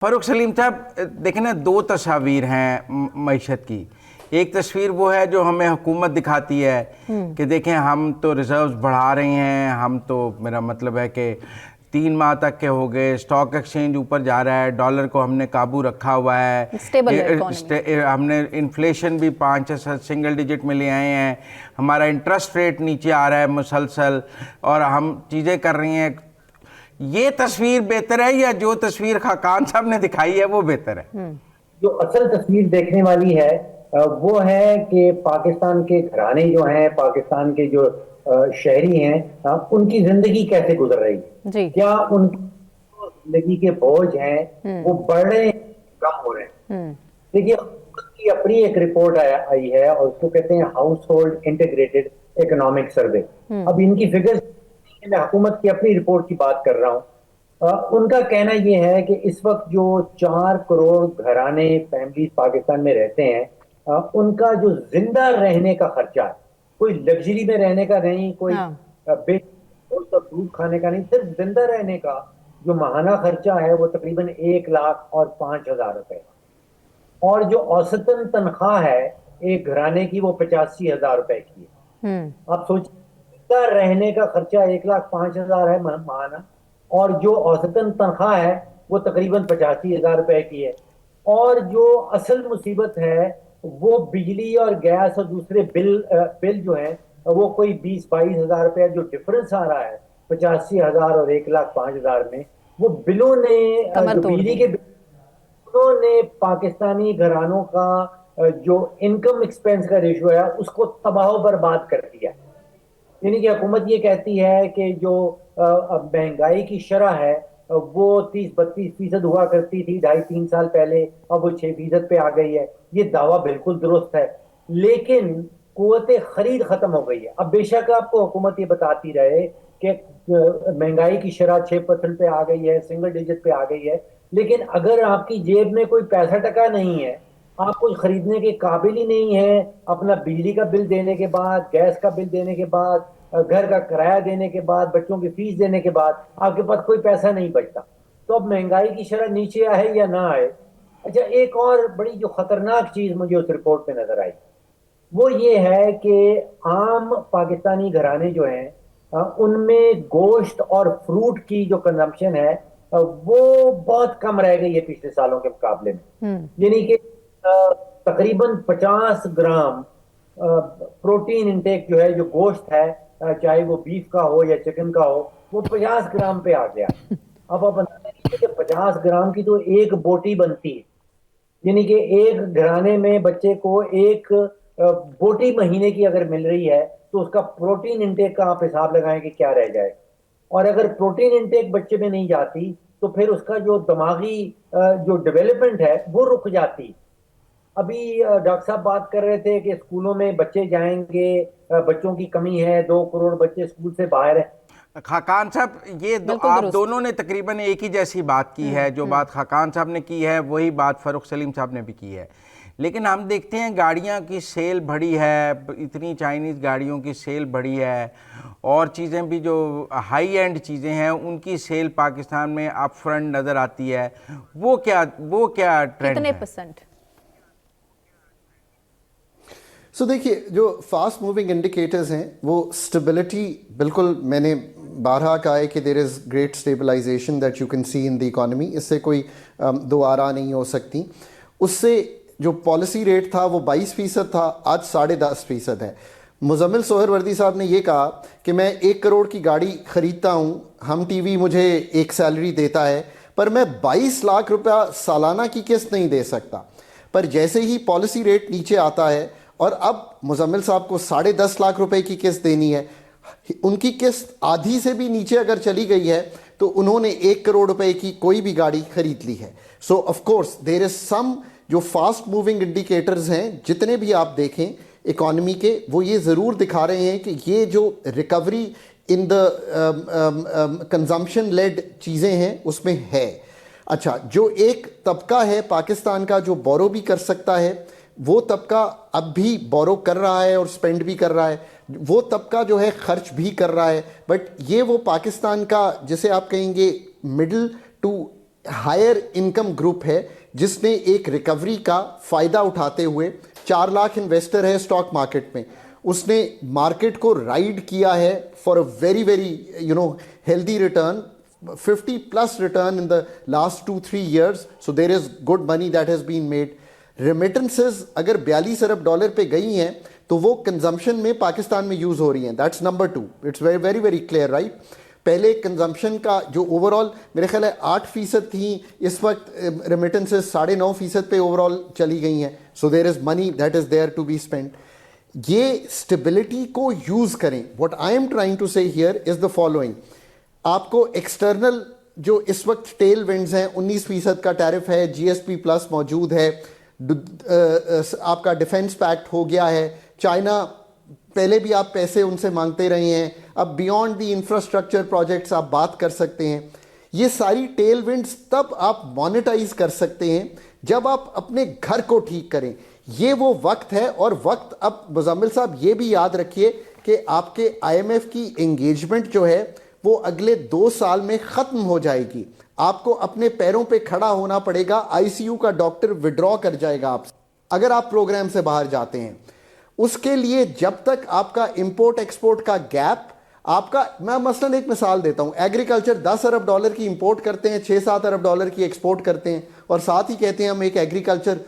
फरुख सलीम साहब, देखें ना, दो तस्वीर हैं मईशत की। एक तस्वीर वो है जो हमें हुकूमत दिखाती है कि देखें हम तो रिजर्व्स बढ़ा रहे हैं, हम तो, मेरा मतलब है कि 3 माह तक के हो गए, स्टॉक एक्सचेंज ऊपर जा रहा है, डॉलर को हमने काबू रखा हुआ है, हमने इन्फ्लेशन भी 5 सिंगल डिजिट में ले आए हैं, हमारा इंटरेस्ट रेट नीचे आ रहा है मुसलसल, और हम चीज़ें कर रही हैं। ये तस्वीर बेहतर है या जो तस्वीर खाकान साहब ने दिखाई है वो बेहतर है? जो असल तस्वीर देखने वाली है वो है कि पाकिस्तान के घराने जो हैं, पाकिस्तान के जो शहरी हैं, उनकी जिंदगी कैसे गुजर रही है जी। क्या उनकी जिंदगी के बोझ हैं वो बढ़ रहे हैं, कम हो रहे हैं? देखिए, उसकी अपनी एक रिपोर्ट आई है और उसको कहते हैं house hold integrated economic survey. अब इनकी फिगर्स, मैं हुकूमत की अपनी रिपोर्ट की बात कर रहा हूँ। उनका कहना यह है कि इस वक्त जो 4 करोड़ घराने फैमिली पाकिस्तान में रहते हैं, उनका जो जिंदा रहने का खर्चा है, कोई लग्जरी में रहने का नहीं, कोई फ्रूट खाने का नहीं, सिर्फ जिंदा रहने का जो माहाना खर्चा है वो तकरीबन 1,05,000 रुपए। और जो औसतन तनख्वाह है एक घराने की वो 85,000 रुपए की है। आप सोचिए, जिंदा रहने का खर्चा 1,05,000 है माहाना, और जो औसतन तनख्वाह है वो तकरीबन 85,000 रुपए की है। और जो असल मुसीबत है वो बिजली और गैस और दूसरे बिल जो है वो कोई 20-22 हजार रुपया जो डिफरेंस आ रहा है 85,000 और 1,05,000 में, वो बिलों ने जो बिजली के उन्होंने पाकिस्तानी घरानों का जो इनकम एक्सपेंस का रेशियो है उसको तबाह बर्बाद कर दिया। यानी कि हुकूमत ये कहती है कि जो महंगाई की शरह है वो 30-32% हुआ करती थी 2.5-3 साल पहले, अब वो 6% पे आ गई है। ये दावा बिल्कुल दुरुस्त है, लेकिन कुव्वत खरीद खत्म हो गई है। अब बेशक आपको हुकूमत ये बताती रहे कि महंगाई की शरह 6% पे आ गई है, सिंगल डिजिट पे आ गई है, लेकिन अगर आपकी जेब में कोई पैसा टका नहीं है, आप कुछ खरीदने के काबिल ही नहीं है, अपना बिजली का बिल देने के बाद, गैस का बिल देने के बाद, घर का किराया देने के बाद, बच्चों की फीस देने के बाद आपके पास कोई पैसा नहीं बचता, तो अब महंगाई की शरह नीचे आए या ना आए। अच्छा, एक और बड़ी जो खतरनाक चीज मुझे उस रिपोर्ट में नजर आई वो ये है कि आम पाकिस्तानी घराने जो हैं उनमें गोश्त और फ्रूट की जो कंजम्पशन है वो बहुत कम रह गई है पिछले सालों के मुकाबले में। यानी कि तकरीबन 50 ग्राम प्रोटीन इंटेक जो है, जो गोश्त है, चाहे वो बीफ का हो या चिकन का हो, वो 50 ग्राम पे आ गया। अब आप अंदाजा कीजिए कि 50 ग्राम की तो एक बोटी बनती है। यानी कि एक घराने में बच्चे को एक बोटी महीने की अगर मिल रही है तो उसका प्रोटीन इंटेक का आप हिसाब लगाएं कि क्या रह जाए। और अगर प्रोटीन इंटेक बच्चे में नहीं जाती तो फिर उसका जो दिमागी जो डेवलपमेंट है वो रुक जाती। अभी डॉक्टर साहब बात कर रहे थे कि स्कूलों में बच्चे जाएंगे, बच्चों की कमी है, 2 करोड़ बच्चे स्कूल से बाहर है। खाकान साहब, ये आप दोनों ने तकरीबन एक ही जैसी बात की है। जो बात खाकान साहब ने की है वही बात फरुख सलीम साहब ने भी की है, लेकिन हम देखते हैं गाड़ियां की सेल बढ़ी है, इतनी चाइनीज़ गाड़ियों की सेल बढ़ी है, और चीज़ें भी जो हाई एंड चीज़ें हैं उनकी सेल पाकिस्तान में अप फ्रंट नज़र आती है। वो क्या ट्रेंड कितने है? परसेंट? सो देखिए, जो फास्ट मूविंग इंडिकेटर्स हैं वो स्टेबिलिटी, बिल्कुल मैंने बारहा कहा है कि there is great stabilization that you can see in the economy, इससे कोई दो आरा नहीं हो सकती। उससे जो पॉलिसी रेट था वो 22% था, आज 10.5% है। मुजम्मिल सोहरवर्दी साहब ने ये कहा कि मैं 1 करोड़ की गाड़ी ख़रीदता हूँ, हम टीवी मुझे एक सैलरी देता है, पर मैं 22 लाख रुपया सालाना की किस्त नहीं दे सकता। पर जैसे ही पॉलिसी रेट नीचे आता है और अब मुजम्मिल साहब को 10.5 लाख रुपए की किस्त देनी है, उनकी किस्त आधी से भी नीचे अगर चली गई है तो उन्होंने 1 करोड़ रुपए की कोई भी गाड़ी खरीद ली है। So of course there is some जो फास्ट मूविंग इंडिकेटर्स हैं जितने भी आप देखें इकॉनमी के, वो ये ज़रूर दिखा रहे हैं कि ये जो recovery in the consumption led चीज़ें हैं उसमें है। अच्छा, जो एक तबका है पाकिस्तान का जो बोरो भी कर सकता है, वो तबका अब भी बोरो कर रहा है और स्पेंड भी कर रहा है, वो तबका जो है खर्च भी कर रहा है। बट ये वो पाकिस्तान का जिसे आप कहेंगे middle to higher income group है जिसने एक रिकवरी का फ़ायदा उठाते हुए 4 लाख इन्वेस्टर है स्टॉक मार्केट में, उसने मार्केट को राइड किया है for a very very healthy return, 50+ return in the last 2-3 years. So there is good money that has been made. Remittances अगर 42 अरब डॉलर पे गई हैं तो वो कंजम्पशन में पाकिस्तान में यूज़ हो रही हैं. That's number 2. It's very very very clear, right. पहले कंजम्पशन का जो ओवरऑल मेरे ख्याल है 8% थी, इस वक्त रेमिटेंसेज 9.5% पे ओवरऑल चली गई हैं. So there is money that is there to be spend. ये स्टेबिलिटी को यूज़ करें. What I am trying to say here is the following. आपको एक्सटर्नल जो इस वक्त टेल विंड्स हैं, 19% का टैरिफ है, जीएसपी प्लस मौजूद है, आपका डिफेंस पैक्ट हो गया है, चाइना पहले भी आप पैसे उनसे मांगते रहे हैं, अब बियॉन्ड द इंफ्रास्ट्रक्चर प्रोजेक्ट्स आप बात कर सकते हैं. ये सारी टेल विंड्स तब आप मोनेटाइज कर सकते हैं जब आप अपने घर को ठीक करें. ये वो वक्त है. और वक्त अब मुजम्मिल साहब ये भी याद रखिए कि आपके आईएमएफ की एंगेजमेंट जो है वो अगले 2 साल में ख़त्म हो जाएगी. आपको अपने पैरों पे खड़ा होना पड़ेगा. आईसीयू का डॉक्टर विड्रॉ कर जाएगा आपसे अगर आप प्रोग्राम से बाहर जाते हैं. उसके लिए जब तक आपका इंपोर्ट एक्सपोर्ट का गैप आपका, मैं मसलन एक मिसाल देता हूं, एग्रीकल्चर 10 अरब डॉलर की इंपोर्ट करते हैं, 6-7 अरब डॉलर की एक्सपोर्ट करते हैं, और साथ ही कहते हैं हम एक एग्रीकल्चर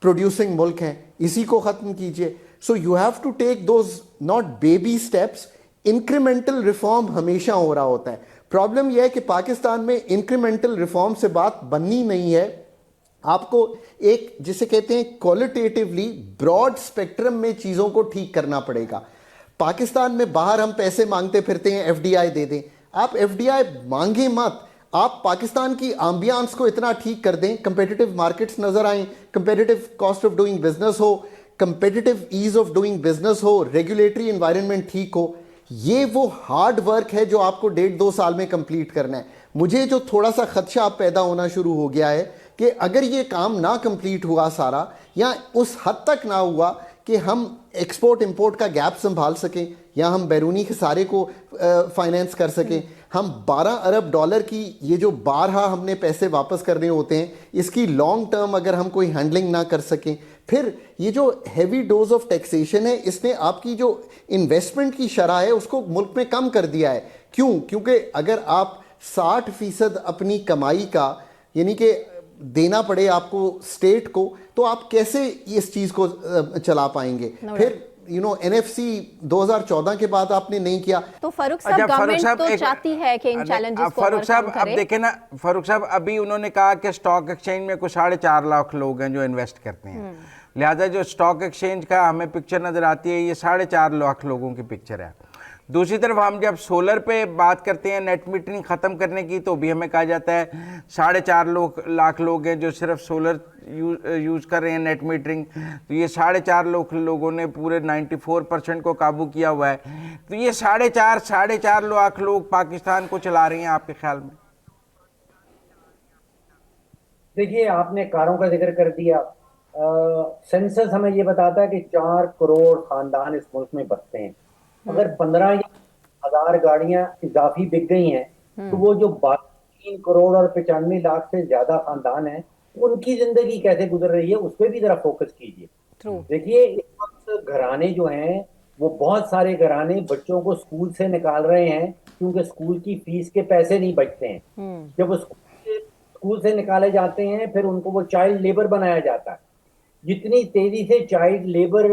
प्रोड्यूसिंग मुल्क हैं, इसी को ख़त्म कीजिए. So you have to take those not baby steps. Incremental reform हमेशा हो रहा होता है. प्रॉब्लम यह है कि पाकिस्तान में इंक्रीमेंटल रिफॉर्म से बात बननी नहीं है. आपको एक जिसे कहते हैं क्वालिटेटिवली ब्रॉड स्पेक्ट्रम में चीज़ों को ठीक करना पड़ेगा. पाकिस्तान में बाहर हम पैसे मांगते फिरते हैं, एफडीआई दे दें. आप एफडीआई मांगे मत, आप पाकिस्तान की एम्बियंस को इतना ठीक कर दें, कंपेटिटिव मार्केट्स नजर आएं, competitive cost of doing business हो, competitive ease of doing business हो, रेगुलेटरी एनवायरनमेंट ठीक हो. ये वो हार्ड वर्क है जो आपको 1.5-2 साल में कंप्लीट करना है. मुझे जो थोड़ा सा खदशा पैदा होना शुरू हो गया है कि अगर ये काम ना कंप्लीट हुआ सारा, या उस हद तक ना हुआ कि हम एक्सपोर्ट इंपोर्ट का गैप संभाल सकें, या हम बैरूनी खसारे को फाइनेंस कर सकें, हम 12 अरब डॉलर की ये जो बारहा हमने पैसे वापस करने होते हैं, इसकी लॉन्ग टर्म अगर हम कोई हैंडलिंग ना कर सकें, फिर ये जो हैवी डोज ऑफ टैक्सेशन है इसने आपकी जो इन्वेस्टमेंट की शरह है उसको मुल्क में कम कर दिया है. क्यों? क्योंकि अगर आप 60% अपनी कमाई का यानी कि देना पड़े आपको स्टेट को, तो आप कैसे इस चीज़ को चला पाएंगे? फिर एनएफसी 2014 के बाद आपने नहीं किया. तो फारूक साहब, गवर्नमेंट तो चाहती है कि इन चैलेंजेस को फारूक साहब ओवरकम अब करे. देखें ना, फारूक साहब अभी उन्होंने कहा कि स्टॉक एक्सचेंज में कुछ 4.5 लाख लोग हैं जो इन्वेस्ट करते हैं. लिहाजा जो स्टॉक एक्सचेंज का हमें पिक्चर नजर आती है, ये 4.5 लाख लोगों की पिक्चर है. दूसरी तरफ हम जब सोलर पे बात करते हैं नेट मीटरिंग ख़त्म करने की, तो भी हमें कहा जाता है 4.5 लाख लोग हैं जो सिर्फ सोलर यूज़ कर रहे हैं नेट मीटरिंग. तो ये 4.5 लोगों ने पूरे 94% को काबू किया हुआ है. तो ये 4.5 लाख लोग पाकिस्तान को चला रहे हैं आपके ख्याल में? देखिए, आपने कारों का जिक्र कर दिया. सेंसस हमें ये बताता है कि 4 करोड़ खानदान इस मुल्क में बसते हैं. अगर 15,000 गाड़ियां इजाफी बिक गई हैं, तो वो जो 3 करोड़ और 95 लाख से ज्यादा खानदान हैं, उनकी जिंदगी कैसे गुजर रही है उस पर भी जरा फोकस कीजिए. देखिए, इस वक्त घराने जो हैं वो बहुत सारे घराने बच्चों को स्कूल से निकाल रहे हैं क्योंकि स्कूल की फीस के पैसे नहीं बचते हैं. जब वो स्कूल से निकाले जाते हैं फिर उनको वो चाइल्ड लेबर बनाया जाता है. जितनी तेजी से चाइल्ड लेबर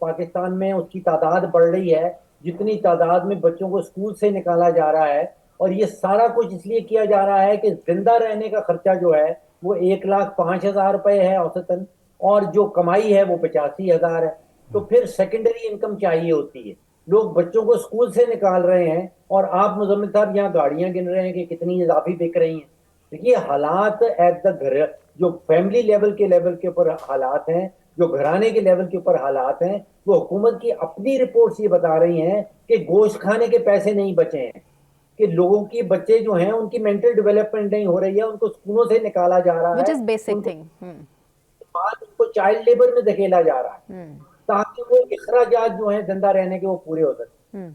पाकिस्तान में उसकी तादाद बढ़ रही है, जितनी तादाद में बच्चों को स्कूल से निकाला जा रहा है, और ये सारा कुछ इसलिए किया जा रहा है कि जिंदा रहने का खर्चा जो है वो 1,05,000 रुपए है औसतन, और जो कमाई है वो 85,000 है. तो फिर सेकेंडरी इनकम चाहिए होती है. लोग बच्चों को स्कूल से निकाल रहे हैं और आप मुजम्मिल साहब यहाँ गाड़ियां गिन रहे हैं कि कितनी इजाफी बिक रही हैं. देखिए, हालात एट द घर, जो फैमिली लेवल के ऊपर हालात हैं, जो घराने के लेवल के ऊपर हालात हैं, वो हुकूमत की अपनी रिपोर्ट्स ये बता रही हैं कि गोश्त खाने के पैसे नहीं बचे हैं, कि लोगों की बच्चे जो हैं उनकी मेंटल डेवलपमेंट नहीं हो रही है, उनको स्कूलों से निकाला जा रहा है, व्हिच इज बेसिक थिंग. उनको चाइल्ड लेबर में धकेला जा रहा है ताकि वो इखराजात जो हैं जिंदा रहने के वो पूरे हो सके.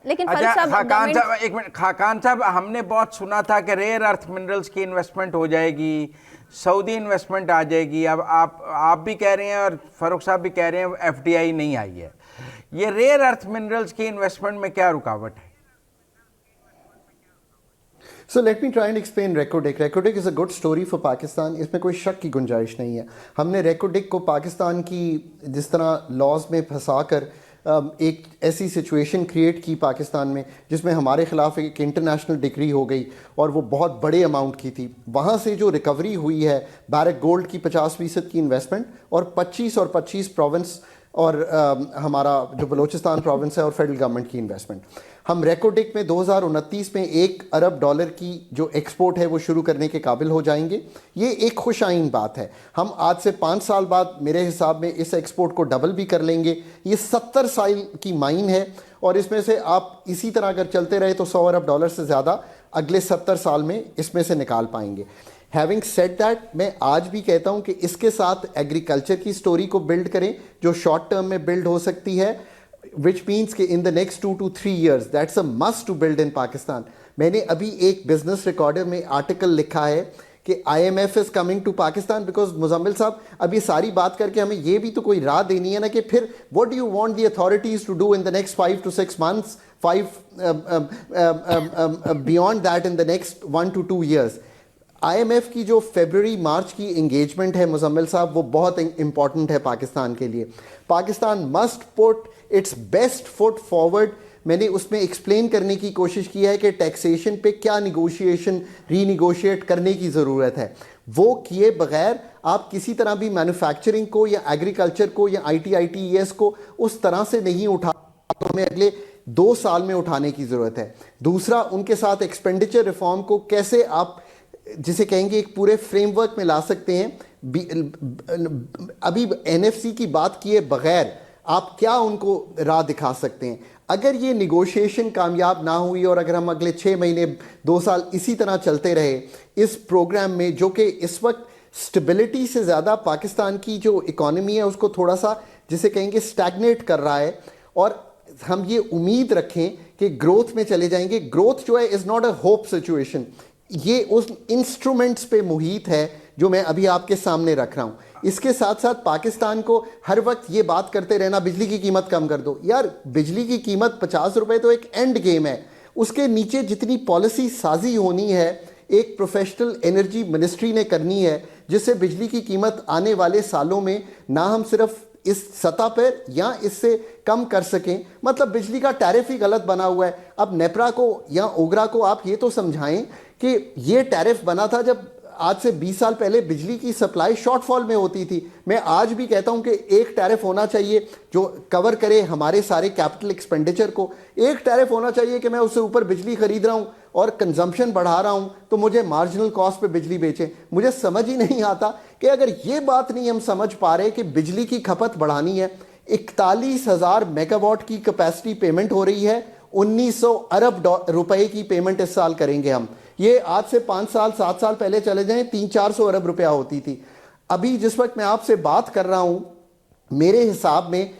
लेकिन अच्छा फारूक साहब, खाकान गवर्नमेंट साहब, एक मिनट, खाकान साहब, हमने बहुत सुना था कि रेयर अर्थ मिनरल्स की इन्वेस्टमेंट हो जाएगी, सऊदी इन्वेस्टमेंट आ जाएगी। अब आप भी कह रहे हैं और फारूक साहब भी कह रहे हैं एफडीआई नहीं आई है। ये रेयर अर्थ मिनरल्स की इन्वेस्टमेंट में क्या रुकावट है? So let me try and explain Recodic. Recodic is a good story for Pakistan. इसमें कोई शक की गुंजाइश नहीं है। हमने Recodic को पाकिस्तान की जिस तरह लॉज में फंसा कर एक ऐसी सिचुएशन क्रिएट की पाकिस्तान में जिसमें हमारे ख़िलाफ़ एक इंटरनेशनल डिक्री हो गई और वो बहुत बड़े अमाउंट की थी। वहाँ से जो रिकवरी हुई है, बैरक गोल्ड की 50% की इन्वेस्टमेंट और 25 प्रोविंस और हमारा जो बलूचिस्तान प्रोविंस है और फेडरल गवर्नमेंट की इन्वेस्टमेंट, हम रेकोडिक में 2029 में $1 अरब की जो एक्सपोर्ट है वो शुरू करने के काबिल हो जाएंगे। ये एक खुशाइन बात है। हम आज से 5 साल बाद मेरे हिसाब में इस एक्सपोर्ट को डबल भी कर लेंगे। ये 70 साल की माइन है और इसमें से आप इसी तरह अगर चलते रहे तो $100 अरब से ज़्यादा अगले 70 साल में इसमें से निकाल पाएंगे। हैविंग सेड दैट, मैं आज भी कहता हूँ कि इसके साथ एग्रीकल्चर की स्टोरी को बिल्ड करें जो शॉर्ट टर्म में बिल्ड हो सकती है, which means कि in the next 2 to 3 years that's a must to build in Pakistan। मैंने अभी एक बिजनेस रिकॉर्डर में आर्टिकल लिखा है कि IMF is coming to Pakistan because Muzammil साहब, अब ये सारी बात करके हमें ये भी तो कोई राह देनी है ना कि फिर what do you want the authorities to do in the next 5 to 6 months, beyond that in the next 1 to 2 years। IMF की जो फरवरी मार्च की इंगेजमेंट है मुजम्मिल साहब, वो बहुत इंपॉर्टेंट है पाकिस्तान के लिए। Pakistan must put it's best foot forward. मैंने उसमें एक्सप्लेन करने की कोशिश की है कि टैक्सेशन पे क्या निगोशिएशन रीनिगोशिएट करने की ज़रूरत है। वो किए बगैर आप किसी तरह भी मैन्युफैक्चरिंग को या एग्रीकल्चर को या ITES को उस तरह से नहीं उठा, तो हमें अगले 2 साल में उठाने की ज़रूरत है। दूसरा, उनके साथ एक्सपेंडिचर रिफॉर्म को कैसे आप जिसे कहेंगे एक पूरे फ्रेमवर्क में ला सकते हैं। अभी NFC की बात किए बगैर आप क्या उनको राह दिखा सकते हैं? अगर ये निगोशिएशन कामयाब ना हुई और अगर हम अगले 6 महीने 2 साल इसी तरह चलते रहे इस प्रोग्राम में, जो कि इस वक्त स्टेबिलिटी से ज़्यादा पाकिस्तान की जो इकॉनमी है उसको थोड़ा सा जिसे कहेंगे स्टैग्नेट कर रहा है, और हम ये उम्मीद रखें कि ग्रोथ में चले जाएंगे। ग्रोथ जो है is not a hope situation, ये उस इंस्ट्रूमेंट्स पे मुहित है जो मैं अभी आपके सामने रख रहा हूँ। इसके साथ साथ पाकिस्तान को हर वक्त ये बात करते रहना बिजली की कीमत कम कर दो। यार, बिजली की कीमत 50 रुपए तो एक एंड गेम है। उसके नीचे जितनी पॉलिसी साजी होनी है एक प्रोफेशनल एनर्जी मिनिस्ट्री ने करनी है, जिससे बिजली की कीमत आने वाले सालों में ना हम सिर्फ इस सतह पर या इससे कम कर सकें। मतलब बिजली का टैरिफ ही गलत बना हुआ है। अब नेपरा को या ओगरा को आप ये तो समझाएं कि ये टैरिफ बना था जब आज से 20 साल पहले बिजली की सप्लाई शॉर्टफॉल में होती थी। मैं आज भी कहता हूं कि एक टैरिफ होना चाहिए जो कवर करे हमारे सारे कैपिटल एक्सपेंडिचर को। एक टैरिफ होना चाहिए कि मैं उससे ऊपर बिजली खरीद रहा हूं और कंजम्पशन बढ़ा रहा हूं तो मुझे मार्जिनल कॉस्ट पे बिजली बेचे। मुझे समझ ही नहीं आता कि अगर ये बात नहीं हम समझ पा रहे कि बिजली की खपत बढ़ानी है। 41,000 मेगावाट की कैपेसिटी पेमेंट हो रही है, 1900 अरब रुपए की पेमेंट इस साल करेंगे हम। ये आज से 5 साल 7 साल पहले चले जाएं 300-400 अरब रुपया होती थी। अभी जिस वक्त मैं आपसे बात कर रहा हूं, मेरे हिसाब में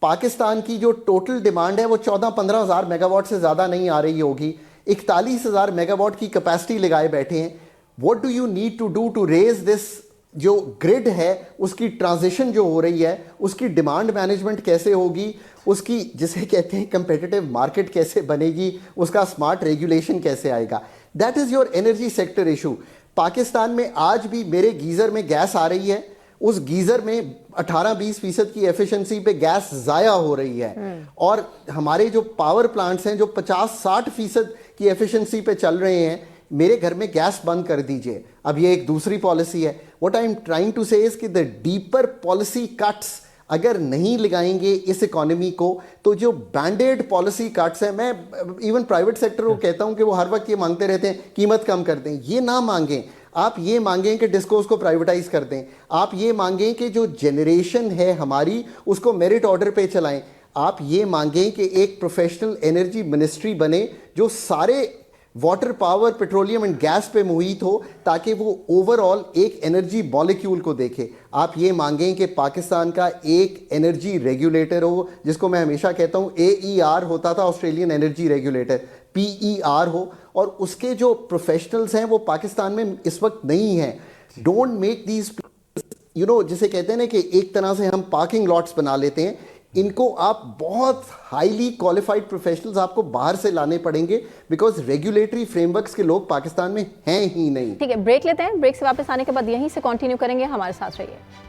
पाकिस्तान की जो टोटल डिमांड है वो 14-15 हज़ार मेगावाट से ज़्यादा नहीं आ रही होगी। 41,000 मेगावाट की कैपेसिटी लगाए बैठे हैं। What do you need to do to raise this? जो ग्रिड है उसकी ट्रांजिशन जो हो रही है, उसकी डिमांड मैनेजमेंट कैसे होगी, उसकी जिसे कहते हैं कंपेटिटिव मार्केट कैसे बनेगी, उसका स्मार्ट रेगुलेशन कैसे आएगा। That is your energy sector issue. Pakistan में आज भी मेरे गीज़र में गैस आ रही है, उस गीज़र में 18-20% की एफिशिएंसी पे गैस ज़ाया हो रही है। और हमारे जो पावर प्लांट्स हैं जो 50-60% की एफिशिएंसी पे चल रहे हैं, मेरे घर में गैस बंद कर दीजिए। अब ये एक दूसरी पॉलिसी है। What I am trying to say is कि द डीपर पॉलिसी कट्स अगर नहीं लगाएंगे इस इकोनॉमी को, तो जो बैंडेड पॉलिसी कट्स हैं, मैं इवन प्राइवेट सेक्टर को कहता हूं कि वो हर वक्त ये मांगते रहते हैं कीमत कम कर दें। ये ना मांगें। आप ये मांगें कि डिस्कोस को प्राइवेटाइज कर दें। आप ये मांगें कि जो जनरेशन है हमारी उसको मेरिट ऑर्डर पे चलाएं। आप ये मांगें कि एक प्रोफेशनल एनर्जी मिनिस्ट्री बने जो सारे water, power, petroleum and gas पे मुहित हो, ताकि वो ओवरऑल एक एनर्जी मॉलिक्यूल को देखे। आप ये मांगें कि पाकिस्तान का एक एनर्जी रेगुलेटर हो, जिसको मैं हमेशा कहता हूँ AER होता था, ऑस्ट्रेलियन एनर्जी रेगुलेटर, PER हो, और उसके जो प्रोफेशनल्स हैं वो पाकिस्तान में इस वक्त नहीं हैं। डोंट मेक दीज, जिसे कहते हैं ना कि एक तरह से हम पार्किंग लॉट्स बना लेते हैं, इनको आप बहुत हाईली क्वालिफाइड प्रोफेशनल्स आपको बाहर से लाने पड़ेंगे, बिकॉज रेगुलेटरी फ्रेमवर्क्स के लोग पाकिस्तान में हैं ही नहीं। ठीक है, ब्रेक लेते हैं, ब्रेक से वापस आने के बाद यहीं से कंटिन्यू करेंगे, हमारे साथ रहिए।